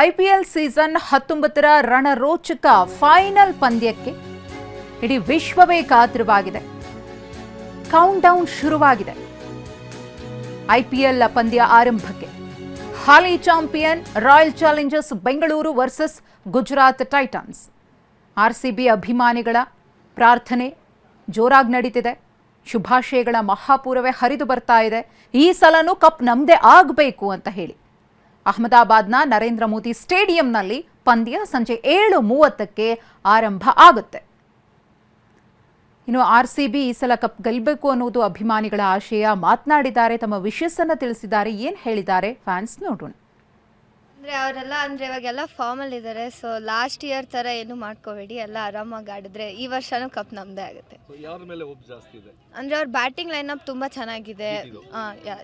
IPL season 19ರ ರಣರೋಚಕ final ಪಂದ್ಯಕ್ಕೆ ಇಡೀ ವಿಶ್ವವೇ ಕಾತರವಾಗಿದೆ. ಕೌಂಟ್ ಡೌನ್ ಶುರುವಾಗಿದೆ. ಐಪಿಎಲ್ ಪಂದ್ಯ ಆರಂಭಕ್ಕೆ ಹಾಲಿ champion Royal Challengers Bengaluru versus Gujarat Titans. RCB ಅಭಿಮಾನಿಗಳ ಪ್ರಾರ್ಥನೆ ಜೋರಾಗಿ ನಡೀತಿದೆ. ಶುಭಾಶಯಗಳ ಮಹಾಪೂರವೇ ಹರಿದು ಬರ್ತಾ ಇದೆ. ಈ ಸಲನೂ ಕಪ್ ನಮ್ಮದೇ ಆಗಬೇಕು ಅಂತ ಹೇಳಿ ಅಹಮದಾಬಾದ್ನ ನರೇಂದ್ರ ಮೋದಿ ಸ್ಟೇಡಿಯಂನಲ್ಲಿ ಪಂದ್ಯ ಸಂಜೆ 7:30ಕ್ಕೆ ಆರಂಭ ಆಗುತ್ತೆ. ಇನ್ನು ಆರ್ಸಿಬಿ ಈ ಸಲ ಕಪ್ ಗೆಲ್ಲಬೇಕು ಅನ್ನೋದು ಅಭಿಮಾನಿಗಳ ಆಶಯ. ಮಾತನಾಡಿದ್ದಾರೆ, ತಮ್ಮ ವಿಶಸ್ ಅನ್ನು ತಿಳಿಸಿದ್ದಾರೆ. ಏನು ಹೇಳಿದ್ದಾರೆ ಫ್ಯಾನ್ಸ್ ನೋಡೋಣ. ಅವರೆಲ್ಲ ಇವಾಗೆಲ್ಲ ಫಾರ್ಮಲ್ಲಿ ಇದ್ದಾರೆ. ಸೊ ಲಾಸ್ಟ್ ಇಯರ್ ಥರ ಏನು ಮಾಡ್ಕೋಬೇಡಿ, ಎಲ್ಲ ಆರಾಮಾಗಿ ಆಡಿದ್ರೆ ಈ ವರ್ಷನೂ ಕಪ್ ನಮ್ಮದೇ ಆಗುತ್ತೆ. ಅವ್ರ ಬ್ಯಾಟಿಂಗ್ ಲೈನಪ್ ತುಂಬ ಚೆನ್ನಾಗಿದೆ.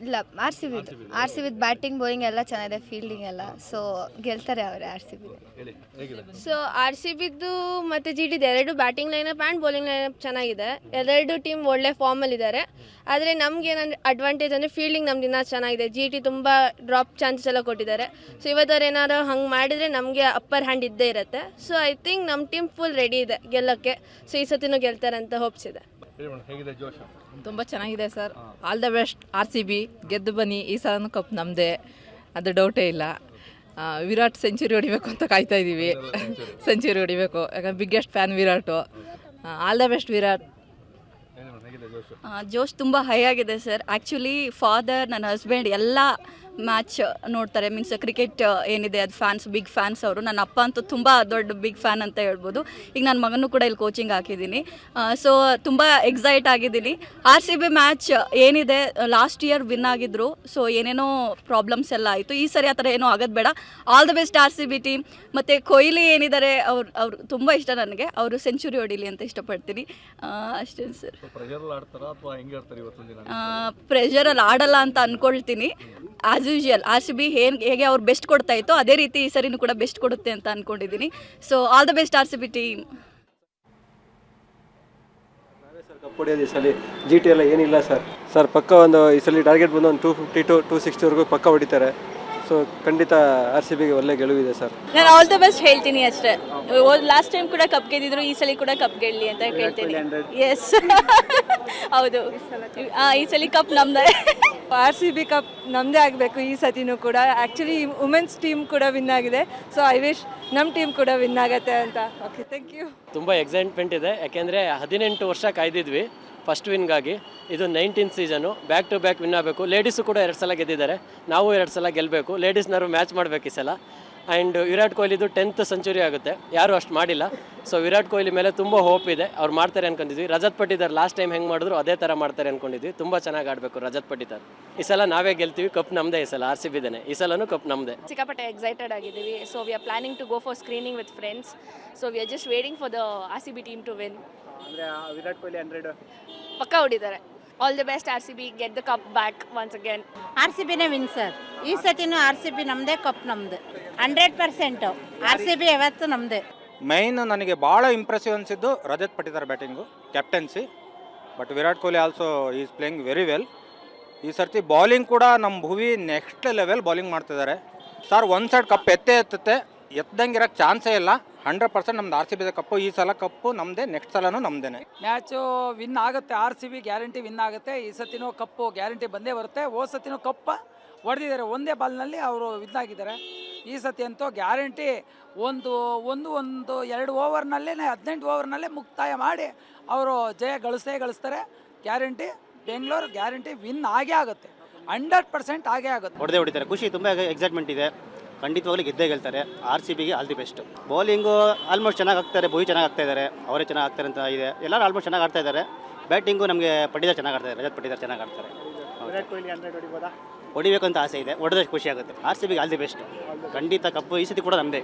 ಇಲ್ಲ R C B batting bowling ಎಲ್ಲ ಚೆನ್ನಾಗಿದೆ, ಫೀಲ್ಡಿಂಗ್ ಎಲ್ಲ. ಸೊ ಗೆಲ್ತಾರೆ ಅವರೇ R C B. So R C ಬಿದ್ದು ಮತ್ತು ಜಿ ಟಿದು ಎರಡು batting lineup and bowling lineup ಚೆನ್ನಾಗಿದೆ. ಎರಡು ಟೀಮ್ ಒಳ್ಳೆ ಫಾರ್ಮಲ್ಲಿ ಇದ್ದಾರೆ. ಆದರೆ ನಮ್ಗೆ ಏನಂದ್ರೆ ಅಡ್ವಾಂಟೇಜ್ ಅಂದರೆ ಫೀಲ್ಡಿಂಗ್ ನಮ್ದಿನ್ನ ಚೆನ್ನಾಗಿದೆ. ಜಿ ಟಿ ತುಂಬ ಡ್ರಾಪ್ ಚಾನ್ಸಸ್ ಎಲ್ಲ ಕೊಟ್ಟಿದ್ದಾರೆ. ಸೊ ಇವತ್ತವ್ರು ಏನಾದ್ರು ಹಂಗೆ ಮಾಡಿದರೆ ನಮಗೆ ಅಪ್ಪರ್ ಹ್ಯಾಂಡ್ ಇದ್ದೇ ಇರುತ್ತೆ. ಸೊ ಐ ಥಿಂಕ್ ನಮ್ಮ ಟೀಮ್ ಫುಲ್ ರೆಡಿ ಇದೆ ಗೆಲ್ಲಕ್ಕೆ. ಸೊ ಈ ಸತಿನೂ ಗೆಲ್ತಾರೆ ಅಂತ ಹೋಪ್ಸ್ ಇದೆ. ತುಂಬ ಚೆನ್ನಾಗಿದೆ sir. All the best R C B. ಗೆದ್ದು ಬನ್ನಿ, ಈ ಸಲನೂ ಕಪ್ ನಮ್ಮದೇ, ಅದು ಡೌಟೇ ಇಲ್ಲ. ವಿರಾಟ್ ಸೆಂಚುರಿ ಹೊಡಿಬೇಕು ಅಂತ ಕಾಯ್ತಾ ಇದ್ದೀವಿ. ಸೆಂಚುರಿ ಹೊಡಿಬೇಕು, ಯಾಕಂದ್ರೆ biggest fan Virat. All the best Virat. ಜೋಶ್ ತುಂಬ ಹೈ ಆಗಿದೆ ಸರ್. ಆ್ಯಕ್ಚುಲಿ ಫಾದರ್, ನನ್ನ ಹಸ್ಬೆಂಡ್ ಎಲ್ಲ ಮ್ಯಾಚ್ ನೋಡ್ತಾರೆ. ಮೀನ್ಸ್ ಕ್ರಿಕೆಟ್ ಏನಿದೆ ಅದು ಫ್ಯಾನ್ಸ್, ಬಿಗ್ ಫ್ಯಾನ್ಸ್ ಅವರು. ನನ್ನ ಅಪ್ಪ ಅಂತೂ ತುಂಬ ದೊಡ್ಡ ಬಿಗ್ ಫ್ಯಾನ್ ಅಂತ ಹೇಳ್ಬೋದು. ಈಗ ನನ್ನ ಮಗನೂ ಕೂಡ ಇಲ್ಲಿ ಕೋಚಿಂಗ್ ಹಾಕಿದ್ದೀನಿ. ಸೊ ತುಂಬ ಎಕ್ಸೈಟ್ ಆಗಿದ್ದೀನಿ. ಆರ್ ಸಿ ಬಿ ಮ್ಯಾಚ್ ಏನಿದೆ, ಲಾಸ್ಟ್ ಇಯರ್ ವಿನ್ ಆಗಿದ್ರು. ಸೊ ಏನೇನೋ ಪ್ರಾಬ್ಲಮ್ಸ್ ಎಲ್ಲ ಆಯಿತು. ಈ ಸರಿ ಆ ಥರ ಏನೋ ಆಗೋದು ಬೇಡ. All the best R C B team. ಮತ್ತು ಕೊಹ್ಲಿ ಏನಿದ್ದಾರೆ, ಅವ್ರು ತುಂಬ ಇಷ್ಟ ನನಗೆ. ಅವರು ಸೆಂಚುರಿ ಹೊಡಿಲಿ ಅಂತ ಇಷ್ಟಪಡ್ತೀನಿ. ಅಷ್ಟೇ ಸರ್. ಪ್ರೆಷರಲ್ಲಿ ಆಡಲ್ಲ ಅಂತ ಅಂದ್ಕೊಳ್ತೀನಿ. As usual R C B ಹೇಗೆ ಅವ್ರು ಬೆಸ್ಟ್ ಕೊಡ್ತಾ ಇತ್ತು, ಅದೇ ರೀತಿ ಈ ಸರಿನೂ ಕೂಡ ಬೆಸ್ಟ್ ಕೊಡುತ್ತೆ ಅಂತ ಅಂದ್ಕೊಂಡಿದ್ದೀನಿ. So all the best R C B team. Cup ಹೊಡೆಯೋದು ಈ ಸಲ ಜಿ ಟಿ ಎಲ್ಲ ಏನಿಲ್ಲ ಸರ್ ಪಕ್ಕ ಒಂದು ಈ ಸಲ ಟಾರ್ಗೆಟ್ ಬಂದು ಒಂದು 250 to 260ವರೆಗೂ ಪಕ್ಕ ಹೊಡಿತಾರೆ. ಸೊ ಖಂಡಿತ ಆರ್ ಸಿ ಬಿಗೆ ಒಳ್ಳೆ ಗೆಲುವಿದೆ ಸರ್. ನಾನು ಆಲ್ ದ ಬೆಸ್ಟ್ ಹೇಳ್ತೀನಿ ಅಷ್ಟೇ. ಲಾಸ್ಟ್ ಟೈಮ್ ಕೂಡ ಕಪ್ ಗೆದ್ದಿದ್ರು, ಈ ಸಲ ಕೂಡ ಕಪ್ ಗೆಲ್ಲಿ ಅಂತ ಹೇಳ್ತೀನಿ. ಎಸ್ ಹೌದು, ಈ ಸಲ ಕಪ್ ನಮ್ದೇ. ಆರ್ ಸಿ ಬಿ ಕಪ್ ನಮ್ಮದೇ ಆಗಬೇಕು ಈ ಸತಿನೂ ಕೂಡ. ಆ್ಯಕ್ಚುಲಿ ವುಮೆನ್ಸ್ ಟೀಮ್ ಕೂಡ ವಿನ್ ಆಗಿದೆ. ಸೊ ಐ ವಿಶ್ ನಮ್ಮ ಟೀಮ್ ಕೂಡ ವಿನ್ ಆಗುತ್ತೆ ಅಂತ. Okay, thank you. ತುಂಬ ಎಕ್ಸೈಟ್ಮೆಂಟ್ ಇದೆ, ಯಾಕೆಂದರೆ 18 ವರ್ಷ ಕಾಯ್ದಿದ್ವಿ ಫಸ್ಟ್ ವಿನ್ಗಾಗಿ. ಇದು 19th season, back to back win ಆಗಬೇಕು. ಲೇಡೀಸು ಕೂಡ 2 ಸಲ ಗೆದ್ದಿದ್ದಾರೆ, ನಾವು 2 ಸಲ ಗೆಲ್ಲಬೇಕು. ಲೇಡೀಸ್ನವರು ಮ್ಯಾಚ್ ಮಾಡಬೇಕು ಈ ಸಲ. ಆ್ಯಂಡ್ ವಿರಾಟ್ ಕೊಹ್ಲಿದು 10th ಸೆಂಚುರಿ ಆಗುತ್ತೆ, ಯಾರೂ ಅಷ್ಟು ಮಾಡಿಲ್ಲ. ಸೊ ವಿರಾಟ್ ಕೊಹ್ಲಿ ಮೇಲೆ ತುಂಬ ಹೋಪ್ ಇದೆ, ಅವ್ರು ಮಾಡ್ತಾರೆ ಅಂದ್ಕೊಂಡಿದ್ವಿ. ರಜತ್ ಪಟ್ಟಿದಾರ್ ಲಾಸ್ಟ್ ಟೈಮ್ ಹೆಂಗೆ ಮಾಡಿದ್ರು ಅದೇ ಥರ ಮಾಡ್ತಾರೆ ಅಂದ್ಕೊಂಡಿದ್ವಿ. ತುಂಬ ಚೆನ್ನಾಗಿ ಆಡಬೇಕು ರಜತ್ ಪಟ್ಟಿದಾರ್. ಈ ಸಲ ನಾವೇ ಗೆಲ್ತೀವಿ, ಕಪ್ ನಮ್ಮದೇ. ಈ ಸಲ ಆರ್ ಸಿ ಬಿದೇನೆ, ಈ ಸಲನೂ ಕಪ್ ನಮ್ಮದೇ. ಸಿಕ್ಕಾಪಟ್ಟೆ ಎಕ್ಸೈಟೆಡ್ ಆಗಿದ್ದೀವಿ. So we are planning to go for screening with friends. So we are just waiting for the R C B team to win. Virat Kohli 100 ಪಕ್ಕ ಹೊಡಿದ್ದಾರೆ. All the best R C B, get the cup back once again. R C ಬಿನೇ win sir. ಈ ಸತಿನೂ R C B ನಮ್ಮದೇ, cup ನಮ್ಮದು 100%. R C B ಯಾವತ್ತು ನಮ್ಮದೇ. Main ನನಗೆ ಭಾಳ ಇಂಪ್ರೆಸಿವ್ ಅನಿಸಿದ್ದು Rajat Patidar batting, captaincy. But Virat Kohli also is playing very well. ಈ ಸರ್ತಿ ಬಾಲಿಂಗ್ ಕೂಡ ನಮ್ಮ ಭುವಿ ನೆಕ್ಸ್ಟ್ ಲೆವೆಲ್ ಬಾಲಿಂಗ್ ಮಾಡ್ತಿದ್ದಾರೆ ಸರ್. ಒಂದು ಸೈಡ್ ಕಪ್ ಎತ್ತುತ್ತೆ, ಎತ್ತದಂಗೆ ಇರೋಕ್ಕೆ ಚಾನ್ಸೇ ಇಲ್ಲ. 100% ನಮ್ದು ಆರ್ ಸಿ ಬಿ ಕಪ್ಪು. ಈ ಸಲ ಕಪ್ಪು ನಮ್ಮದೇ, ನೆಕ್ಸ್ಟ್ ಸಲನೂ ನಮ್ಮದೇ. ಮ್ಯಾಚು ವಿನ್ ಆಗುತ್ತೆ, R C B guarantee win ಆಗುತ್ತೆ. ಈ ಸತಿನೂ ಕಪ್ಪು ಗ್ಯಾರಂಟಿ ಬಂದೇ ಬರುತ್ತೆ. ಹೋದ ಸತಿನೂ ಕಪ್ಪ ಹೊಡೆದಿದ್ದಾರೆ, ಒಂದೇ ಬಾಲ್ನಲ್ಲಿ ಅವರು ವಿನ್ ಆಗಿದ್ದಾರೆ. ಈ ಸತಿ ಅಂತೂ ಗ್ಯಾರಂಟಿ ಒಂದು 2 ಓವರ್ನಲ್ಲೇ 18 ಓವರ್ನಲ್ಲೇ ಮುಕ್ತಾಯ ಮಾಡಿ ಅವರು ಜಯ ಗಳಿಸ್ತಾರೆ. ಗ್ಯಾರಂಟಿ ಬೆಂಗಳೂರು ಗ್ಯಾರಂಟಿ ವಿನ್ ಆಗೇ ಆಗುತ್ತೆ, 100% ಆಗೇ ಆಗುತ್ತೆ. ಹೊಡಿತಾರೆ. ಖುಷಿ, ತುಂಬ ಎಕ್ಸೈಟ್ಮೆಂಟ್ ಇದೆ. ಖಂಡಿತವಾಗ್ಲೂ ಗೆದ್ದೇ ಗೆಲ್ತಾರೆ. ಆರ್ ಸಿ ಬಿಗೆ all the best. Bowling almost ಚೆನ್ನಾಗಿ ಆಗ್ತಾರೆ, ಭುವಿ ಚೆನ್ನಾಗಿ ಆಗ್ತಾ ಇದ್ದಾರೆ, ಅವರೇ ಚೆನ್ನಾಗಿ ಆಗ್ತಾರೆ ಅಂತ ಇದೆ. ಎಲ್ಲರೂ ಆಲ್ಮೋಸ್ಟ್ ಚೆನ್ನಾಗಿ ಆಡ್ತಾ ಇದ್ದಾರೆ. ಬ್ಯಾಟಿಂಗು ನಮಗೆ ಪಟ್ಟಿದಾರ್ ಚೆನ್ನಾಗಿ ಆಡ್ತಾರೆ, ರಜತ್ ಪಟ್ಟಿದಾರ್ ಚೆನ್ನಾಗಿ ಆಡ್ತಾರೆ. ವಿರಾಟ್ ಕೊಹ್ಲಿ 100 ಹೊಡಿಬೋದಾ? ಹೊಡಿಬೇಕು ಅಂತ ಆಸೆ ಇದೆ, ಹೊಡೆದಷ್ಟು ಖುಷಿ ಆಗುತ್ತೆ. ಆರ್ ಸಿ ಬಿಗೆ ಆಲ್ ದಿ ಬೆಸ್ಟ್. ಖಂಡಿತ ಕಪ್ಪು ಈ ಸತಿ ಕೂಡ ನಮ್ಮದೇ.